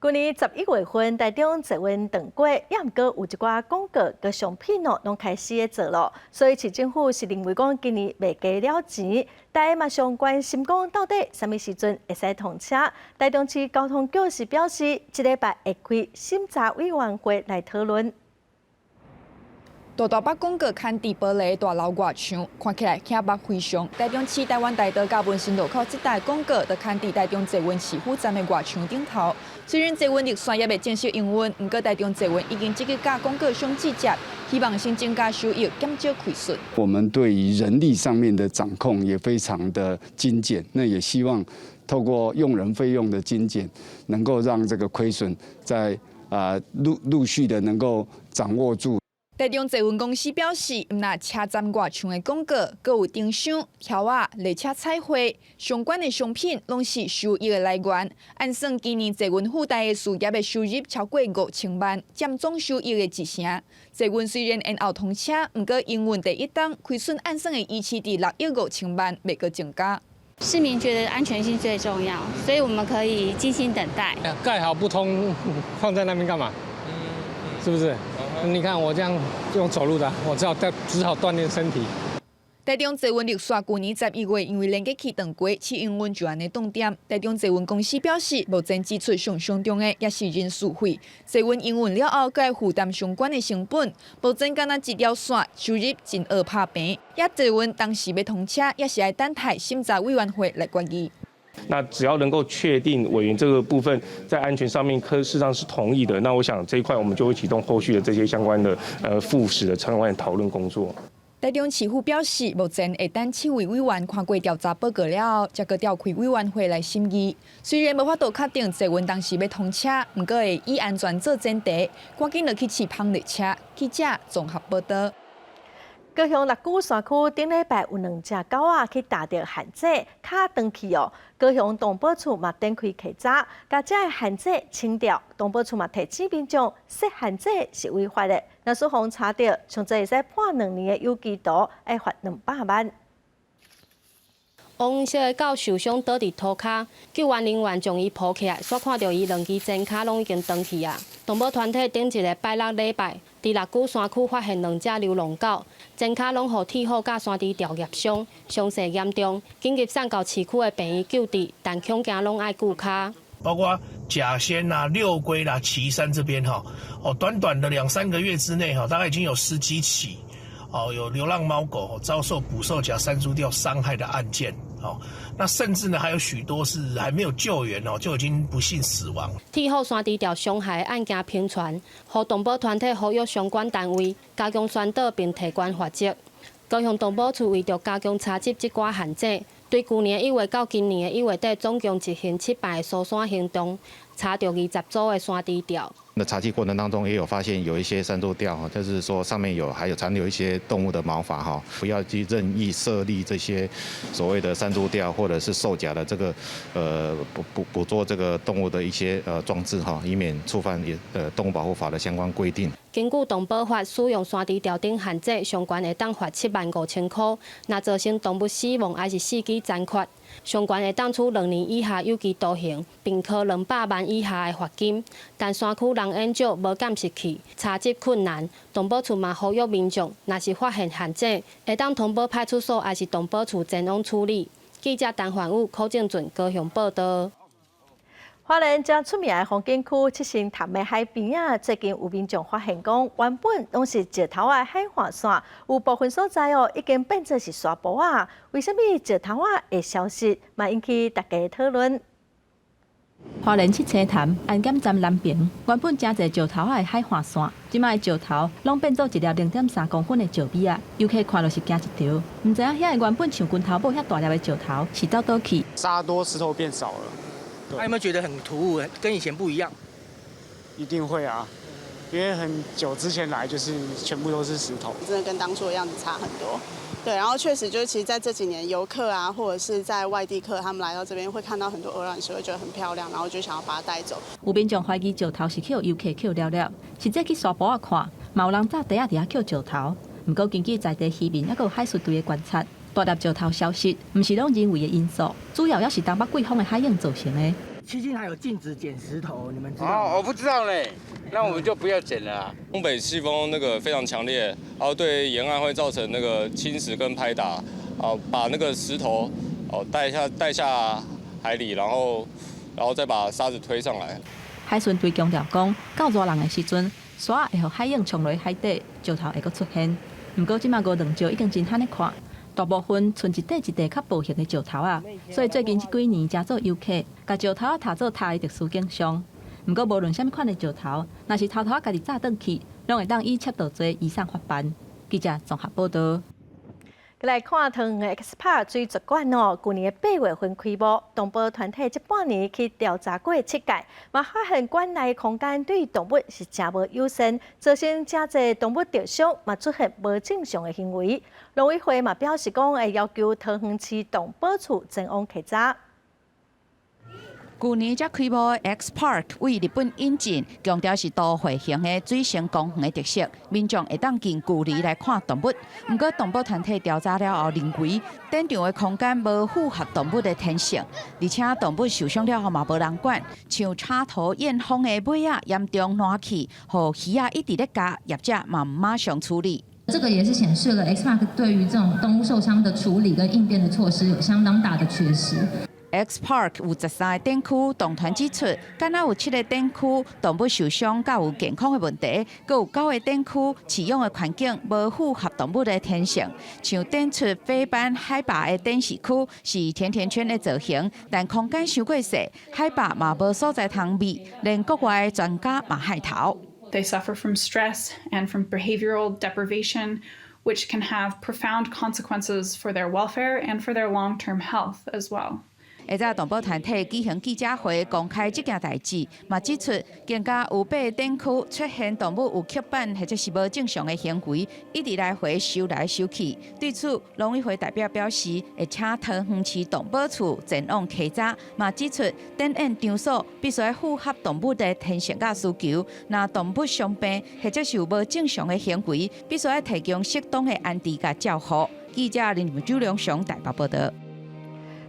今年11月份，台中坐运长过，也毋过有一寡广告佮商品拢开始在做咯，所以市政府是认为讲今年袂加了钱，大家嘛上关心讲到底什么时阵会使通车？台中市交通局是表示，这礼拜会开审查委员会来讨论。大把广告看伫玻璃大楼外墙，看起来显目非常。台中市台湾大道甲文心路口这带广告，就看伫台中捷运市府站的外墙顶头。虽然捷运绿线也未正式营运，不过台中捷运已经积极甲广告商制接，希望先增加收益，减少亏损。我们对于人力上面的掌控也非常的精简，那也希望透过用人费用的精简，能够让这个亏损在陆续的能够掌握住。台中捷运公司表示，毋但车站外墙的广告，阁有灯箱、条仔、列车彩绘相关的商品，拢是收益的来源。按算今年捷运附带的事业的收入超过5000万，占总收益的1成。捷运虽然延后通车，毋过营运第一档亏损按算的预期伫6亿5000万，未阁增加。市民觉得安全性最重要，所以我们可以静心等待。盖好不通，放在那边干嘛？是不是？你看我这样用走路的，我只好锻炼身体。台中捷运绿线去年11月因为连接启动过，试营运就安尼冻点。台中捷运公司表示，目前支出上重的也是人事费。捷运营运了后，该负担相关的成本。目前敢若一条线收入真恶拍平。也捷运当时要通车，也是要等待审查委员会来决议。那只要能够确定委员这个部分在安全上面事实上是同意的，那我想这一块我们就会启动后续的这些相关的复审的相关的讨论工作。台中市府表示，目前会等7位委员看过调查报告了后，才个召开委员会来审议。虽然无法度确定捷运当时要通车，不过会以安全做前提，赶紧落去试碰列车。记者综合报道。高雄六股山区顶礼拜有2只狗仔去踏着旱井，卡断去哦。高雄动保处嘛展开稽查，把这个旱井清掉。动保处嘛提醒民众，设旱井是违法的。若是互查到，上最会使判2年的有期徒，要罚200万。黄色的狗受伤倒伫土骹，救援人员将伊抱起来，煞看到伊2支前骹拢已经断去啊。动保团体顶一个拜六礼拜，伫六股山区发现2只流浪狗，前骹拢互铁虎甲山猪条夹伤，伤势严重，紧急送到市区的病院救治，但恐惊拢爱顾骹。包括甲仙啦、六龟啦、旗山这边短短的2-3个月之内大概已经有10几起有流浪猫狗遭受捕兽夹山猪吊伤害的案件。那甚至呢，还有许多是还没有救援就已经不幸死亡。铁虎山猪条伤害案件频传，互动保团体呼吁相关单位加强宣导并提悬罚则。高雄动保处为着加强查缉这寡旱井，对去年1月到今年1月底总共执行7摆疏散行动，查到20组的山猪吊。那查缉过程当中也有发现有一些山猪吊就是说上面还有残留一些动物的毛发不要去任意设立这些所谓的山猪吊或者是售假的这个捕捉这个动物的一些装置以免触犯动物保护法的相关规定。根据动保法，使用山猪吊顶限制，上悬会当罚75000块；若造成动物死亡还是四肢残缺，上悬会当处2年以下有期徒刑，并科200万以下的罚金。但山区人烟少，无监视器，查缉困难。动保处嘛呼吁民众，若是发现限制，会当通报派出所，还是动保处前往处理。记者陈焕武、柯正俊高雄报道。花莲正出名的风景区七星潭的海边最近有民众发现讲，原本拢是石头的海岸线，有部分所在已经变做是沙坡为什么石头会消失？嘛引起大家讨论。花莲七星潭安检站南边原本真侪石头的海岸线，即摆石头拢变做一粒0.3公分的石米游客看落是惊一跳。唔知影遐原本像拳头母遐大粒的石头是走倒去？沙多，石头变少了。有没有觉得很突兀，跟以前不一样？一定会啊，因为很久之前来就是全部都是石头，真的跟当初的样子差很多。对，然后确实就是其实在这几年游客或者是在外地客，他们来到这边会看到很多鹅卵石，会觉得很漂亮，然后就想要把它带走。有民众怀疑石头是去游客捡了了，实际去沙坡看，嘛有人早地伫遐捡石头。不过根据在地渔民还有海巡队的观察，大粒石头消失，不是拢人为的因素，主要也是东北季风的海涌造成的。七星还有禁止捡石头，你们知道吗？我不知道嘞，那我们就不要捡了啊。东北季风那个非常强烈，然后对沿岸会造成那个侵蚀跟拍打，把那个石头带下海里，然后再把沙子推上来。海巡队强调讲，到热人的时阵，沙会互海涌冲落海底，石头会阁出现。不过即马五两石已经真罕咧看。大部分剩一块较薄型的石头所以最近这几年真多游客把石头踏做他的特殊景象。不过无论什么款的石头，若是偷家己炸转去，拢会当以窃盗罪移送法办。记者综合报道。来看桃园的 X Park 水族馆去年8月份开幕，动保团体这半年去调查过7届，嘛发现馆内空间对动物是真无友善，造成真侪动物受伤，嘛出现无正常的行为。农委会嘛表示讲会要求桃园市动保处前往稽查。去年才开幕的 X Park 为日本引进，强调是都会型的水生公园的特色，民众会当近距离来看动物。不过动保团体调查了后认为，展场的空间无符合动物的天性，而且动物受伤了后嘛无人管，像插头验风的尾严重烂去，互鱼一直咧咬，业者嘛马上处理。这个也是显示了 X Park 对于这种动物受伤的处理跟应变的措施有相当大的缺失。X Park 有13个展区，动团指出，敢若有7个展区动物受伤，甲有健康的问题，佮有9个展区饲养的环境无符合动物的天性。像展出飞斑海拔的展示区是甜甜圈的造型，但空间伤过小，海拔嘛无所在通觅，连国外专家嘛害头。They suffer from stress and from behavioral deprivation, which can have profound consequences for their welfare and for their long-term health as well. 下早动保团体举行记者会，公开这件代志，嘛指出，更加有8个展区出现动物有刻板或者是无正常的行为，一直来回收来收去。对此，农委会代表表示，会请桃园市动保处前往稽查，嘛指出，展演场所必须符合动物的天性甲需求。若动物伤病或者是有无正常的行为，必须提供适当的安置甲照护。记者林周良上台北报道。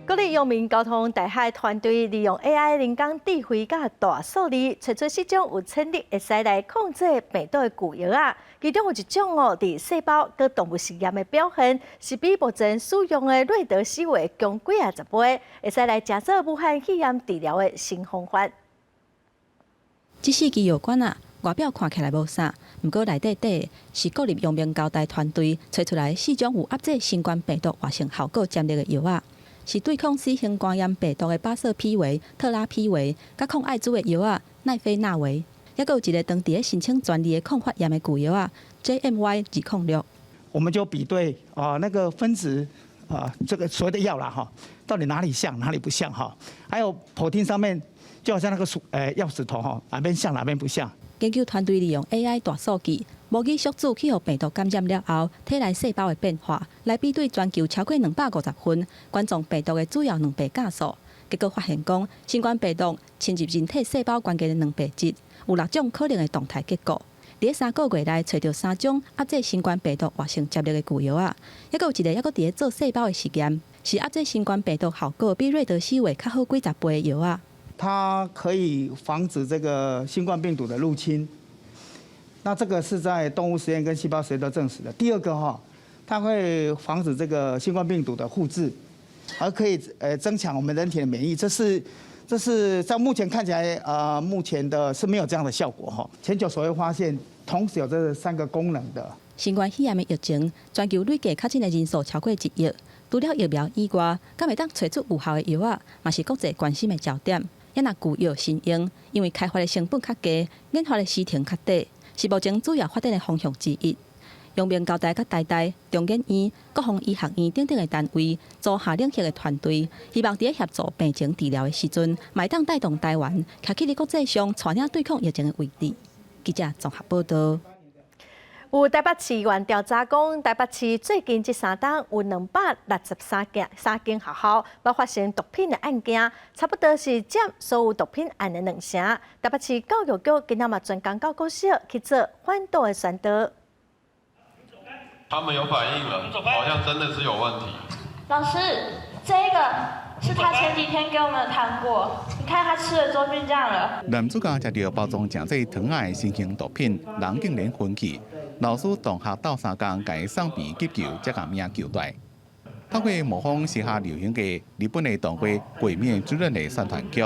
国立阳明交通大学团队利用 AI 人工智慧甲大数据，找出4种有潜力会使来控制病毒的旧药其中有一种伫细胞跟动物实验的表现，是比目前使用的瑞德西韦强几10倍，会使来假设武汉肺炎治疗的新方法。这4支药管外表看起来无啥，不过内底底是国立阳明交大团队找出来4种有压制新冠病毒活性效果潜力的药是对抗 C 型肝炎病毒的巴瑟匹韦、特拉匹韦，甲抗艾滋的药奈非那韦，还有一个当地申请专利的抗发炎的旧药JMY206。我们就比对那个分子这个所谓的药啦哈，到底哪里像哪里不像哈？还有普汀上面就好像那个钥匙头哈，哪边像哪边不像？研究团队利用 AI 大数据，模拟宿主去互病毒感染了后，体内细胞的变化，来比对全球超过250份冠状病毒的主要2倍假素。结果发现讲，新冠病毒侵入人体细胞关键的2倍质，有6种可能的动态结果。伫3个月内找到3种压制新冠病毒活性接力的旧药啊，还有一个伫咧做细胞的实验，是压制新冠病毒效果比瑞德西韦较好几10倍的药啊。它可以防止这个新冠病毒的入侵。那这个是在动物实验跟细胞实验都证实的。第二个哈，它会防止这个新冠病毒的复制，而可以增强我们人体的免疫。这是在目前看起来目前的是没有这样的效果哈。前9所会发现，同时有这3个功能的。新冠肺炎的疫情，全球累计确诊的人数超过1亿。除了疫苗以外，敢会当找出有效的药啊，嘛是国际关心的焦点。也若旧药新用，因为开发的成本较低，研发的时程较短，是目前主要发展的方向之一。阳明交大、台大、中研院、各方医学院等等的单位，做下领域的团队，希望在协助病情治疗的时阵，会当带动台湾，徛起伫国际上带领对抗疫情的位置。记者综合报道。有台北市议员调查讲，台北市最近这3天有263間學校冇發生毒品的案件，差不多是佔所有毒品案的2成。台北市教育局今仔嘛專工到高校去做反毒的宣導。他们有反应了，好像真的是有问题。老师，这个是他前几天给我们的糖果，你看他吃了之后变这样了。男主角食到包装正济糖仔的新型毒品，人竟然昏去。老師同學鬥3工，甲伊送病急救，才甲命救大。透過模仿時下流行嘅日本嘅動畫《鬼滅之刃》嘅宣傳劇，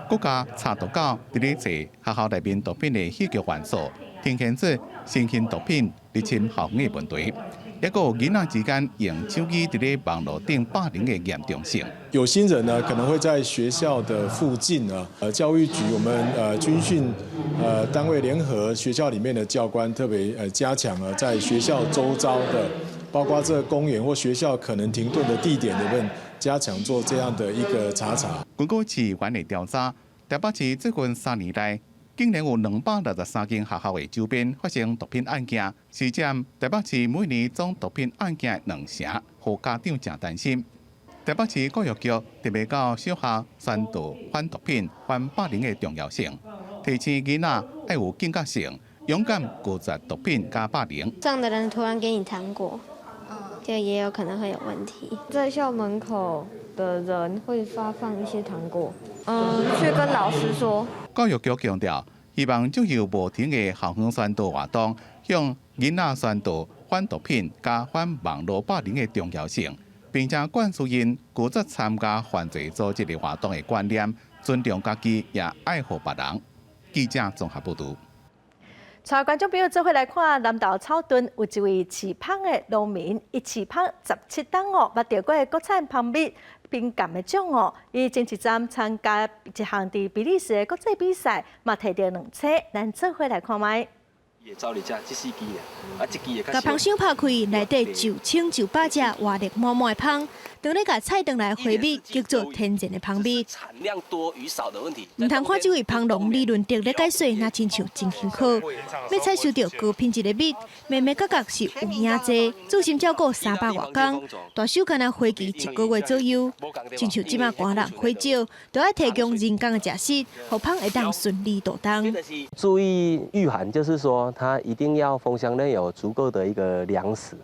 國家查到到伫咧做學校內面毒品嘅戲劇元素，呈現出新型毒品入侵校園嘅問題。一個囡仔之間用手機伫咧網絡頂霸凌嘅嚴重性。有心人呢，可能會在學校的附近啊，教育局我們軍訓單位聯合學校裡面的教官，特別加強了在學校周遭的，包括這公園或學校可能停頓的地點裡面，加強做這樣的一個查查。根據市員的調查，台北市最近3年來，竟然有263間學校的周邊發生毒品案件，是佔台北市每年總毒品案件的2成，讓家長真擔心。台北市教育局特別到小學宣導反毒品、反霸凌的重要性，提醒囡仔要有警覺性，勇敢拒絕毒品加霸凌。这样的人突然给你糖果，就也有可能会有问题。在校门口的人会发放一些糖果，去跟老师说。教育局強調，希望借由無停嘅校園宣導活動，向囡仔宣導反毒品加反網絡霸凌嘅重要性，並且灌輸因拒絕參加犯罪組織嘅活動嘅觀念，尊重家己也愛護別人。記者綜合報導。帶觀眾朋友做伙來看南投草屯有一位飼蜂的農民，伊飼蜂17檔哦，捌到過國產蜂蜜冰柑的獎哦。伊前一站參加一項佇比利時的國際比賽，嘛摕到2冊，咱做伙來看覓。走嚟只4支啊，一支甲蜂箱拍開，內底9千9百隻活力滿滿的蜂，當咧甲採回來回味，叫做天然的蜂蜜。產量多與少的問題。唔通看這位蜂農理論得咧解說，那親像真辛苦。要採收到高品質的蜜，每角角是有影濟，注心照顧300多工，大手干那花期1個月左右。親像即馬寒冷花少，都要提供人工的食食，讓蜂會當順利渡冬。注意御寒，就是說它一定要蜂箱內有足夠的一個糧食，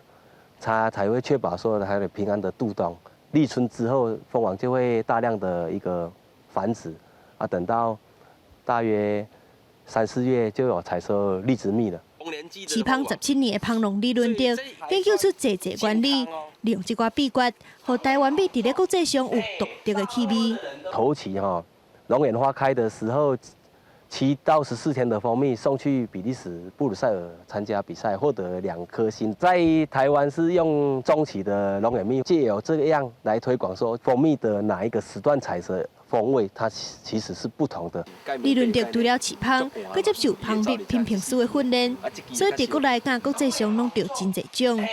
它才會確保說它的平安的渡冬。立春之後，蜂王就會大量的一個繁殖，啊，等到大約3、4月就有採收荔枝蜜了。飼蜂17年的蜂農理論中，研究出濟原理，利用這個秘訣，讓台灣蜜在國際上有獨特的氣味。頭期龍眼花開的時候，7到14天的蜂蜜送去比利時布魯塞爾參加比賽，獲得2顆星。在台灣是用中期的龍眼蜜，借由這樣來推廣說蜂蜜的哪一個時段採收風味，它其實是不同的。理論着除了飼蜂，佮接受蜂蜜品評師的訓練，所以在國內甲國際上攏得真儕獎。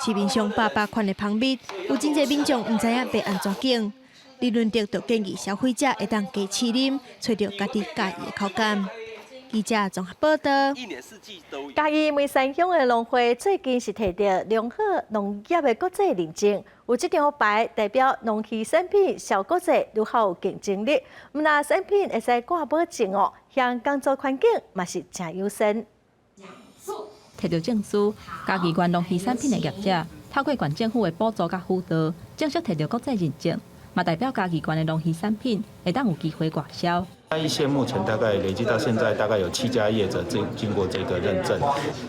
市面上800款的蜂蜜，有真侪民众唔知影要安怎拣。李润德就建议消费者会当加试啉，找到家己喜欢的口感。记者综合报道。嘉义梅山乡的农会最近是摕到良好农业的国际认证，有这张牌代表农渔产品效国际愈好有竞争力。毋那产品会使挂保证哦，向工作环境嘛是真优先。摕到证书，嘉义县农渔产品的业者透过县政府的补助甲辅导，正式摕到国际认证，嘛代表嘉义县的农渔产品会当有机会外销。嘉义县目前大概累积到现在，大概有7家业者经过这个认证，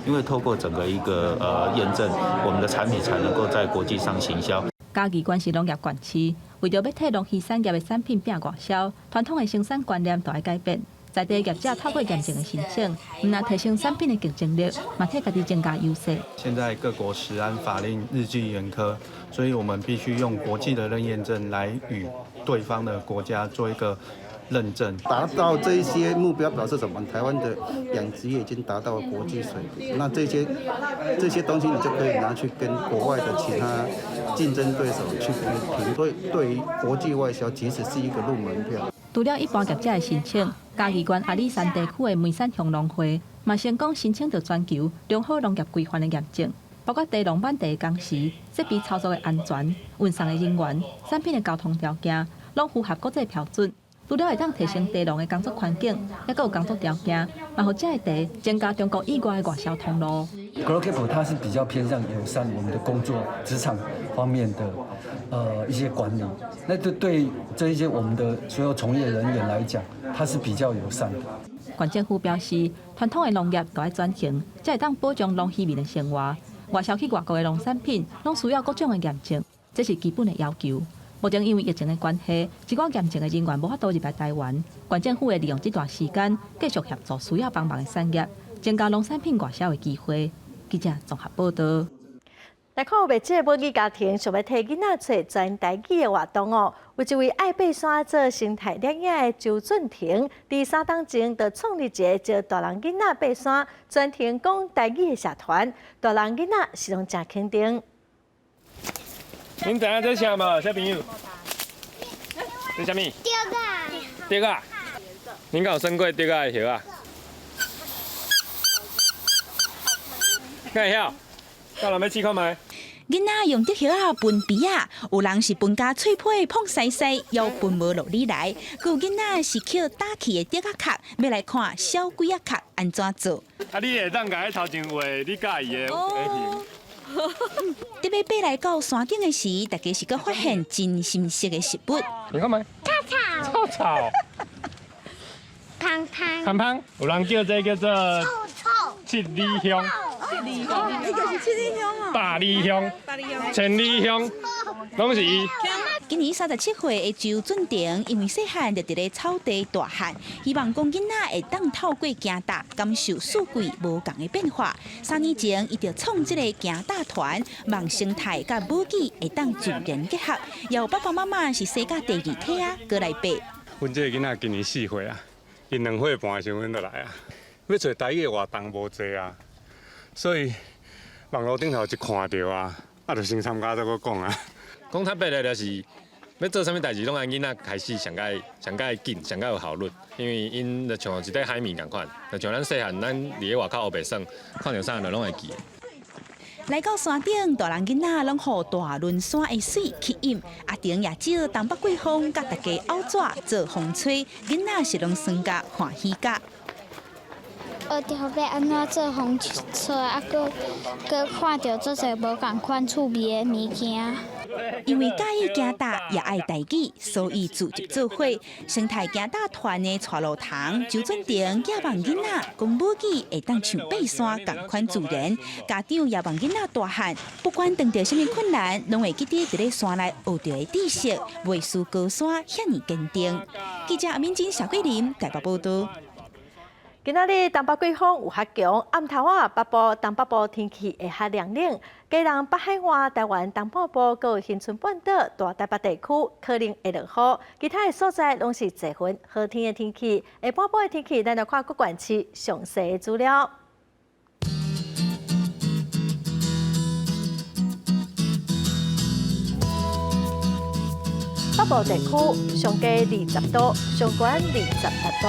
因为透过整个一个验证，我们的产品才能够在国际上行销。嘉义县是农业县市，为着要替农渔产业的产品拼外销，传统的生产观念都要改变。在地业者透过验证的申请，唔但提升产品的竞争力，嘛替家己增加优势。现在各国食安法令日趋严苛，所以我们必须用国际的验证来与对方的国家做一个认证。达到这一些目标，表示什么？台湾的养殖业已经达到国际水平。那这些东西，你就可以拿去跟国外的其他竞争对手去比，所以对于国际外销，其实是一个入门票。除了一般业者的申请，嘉义县阿里山地区的梅山乡农会嘛成功申请到全球良好农业规范的验证，包括地农版地的工时、设备操作的安全、运送的人员、产品的交通条件，拢符合国际标准。除了会当提升地农的工作环境，也有工作条件，嘛互这个地增加中国以外的外销通路。GrowCap 它是比较偏向友善我们的工作职场方面的一些管理，那对这一些我们的所有从业人员来讲，它是比较友善的。县政府表示，传统的农业都要转型，才会当保障农渔民的生活。外销去外国的农产品，拢需要各种的验证，这是基本的要求。目前因为疫情的关系，一寡验证的人员无法度入来台湾，县政府会利用这段时间，继续协助需要帮忙的产业，增加农产品外销的机会。记者综合报道。来看有未这母语家庭想要替囡仔找全台语的活动哦，有一位爱爬山做生态摄影的周俊廷，伫3档前就创立一个招大人囡仔爬山专程讲台语的社团，大人囡仔是拢真肯定。恁知影这啥无，小朋友？这啥物？竹啊！竹啊！恁敢有算过竹啊的叶啊？敢会晓？到人要试看卖。囡仔用竹叶啊分鼻啊，有人是分甲脆皮碰西西，又分无落里来。佮有囡仔是捡打起的竹仔壳，要来看小鬼仔壳安怎做。啊，你会当甲头前画你介意的画片。特别爬来到山顶的时，大家是佮发现真深色的食物。你看卖？草草。胖胖。胖胖，有人叫这叫做七里香。伊就是七里香哦。百里香、千里香，拢是伊。今年37岁的周俊廷，因为细汉就伫咧草地大汉，希望讲囡仔会当透过行踏感受四季无同的变化。3年前，伊就创这个行踏团，望生态甲母语会当自然结合。有爸爸妈妈是生甲第2梯啊，过来爬。阮这个囡仔今年4岁啊，因2岁半的时候阮就来啊。要找台语的活动无济啊，所以网络顶头一看到啊，就先参加再搁讲啊。讲坦白来就是要做啥物代志，拢按囡仔开始上介紧，上介有效率。因为因就像一块海绵共款，就像咱细汉咱伫咧外口学白耍，看到啥就拢会记。来到山顶，大人囡仔拢互大轮山的水吸引。阿丁也招东北季风，甲大家拗纸做风吹，囡仔是拢酸甲欢喜甲。学着要安怎做风吹，啊，搁看到做侪无共款趣味的物件。因为介意行踏也爱台语，所以组织做伙生态行踏团的带路堂周俊廷也望囡仔讲母语会当像爬山共款自然。家长也望囡仔大汉，不管遇到什么困难，拢会记得伫咧山内学到的知识，袂输高山遐尼坚定。记者阿敏珍、小桂林台北报道。今仔日东北季风有较强，暗头啊北部、东北部天气会较凉冷。加上北海岸、台湾东半部、搁有恒春半岛、大台北地区可能会落雨，其他的所在拢是多云好天的天气。下半部的天气，咱就看各县市详细的资料。北部地区上低20度，上悬28度。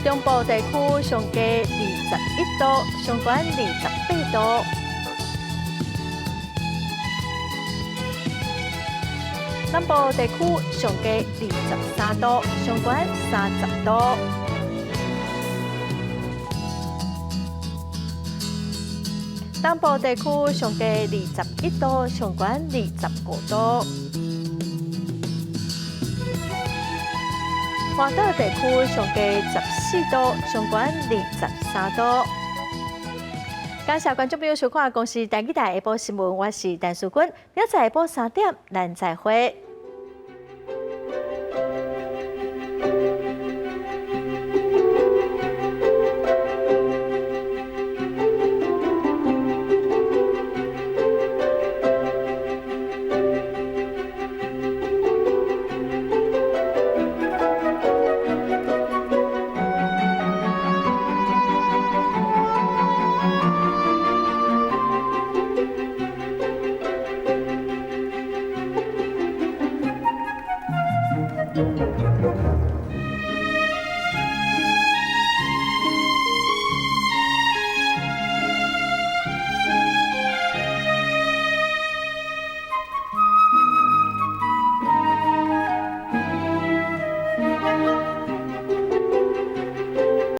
中部地区上低21度，上悬28度。南部地区上低23度，上悬30度。东部地区上低21度，上悬25度。华岛地区上低14度，上悬23度。感谢观众朋友收看《公视台记台下晡新闻》，我是陈淑君，明仔载下晡3点，咱再会。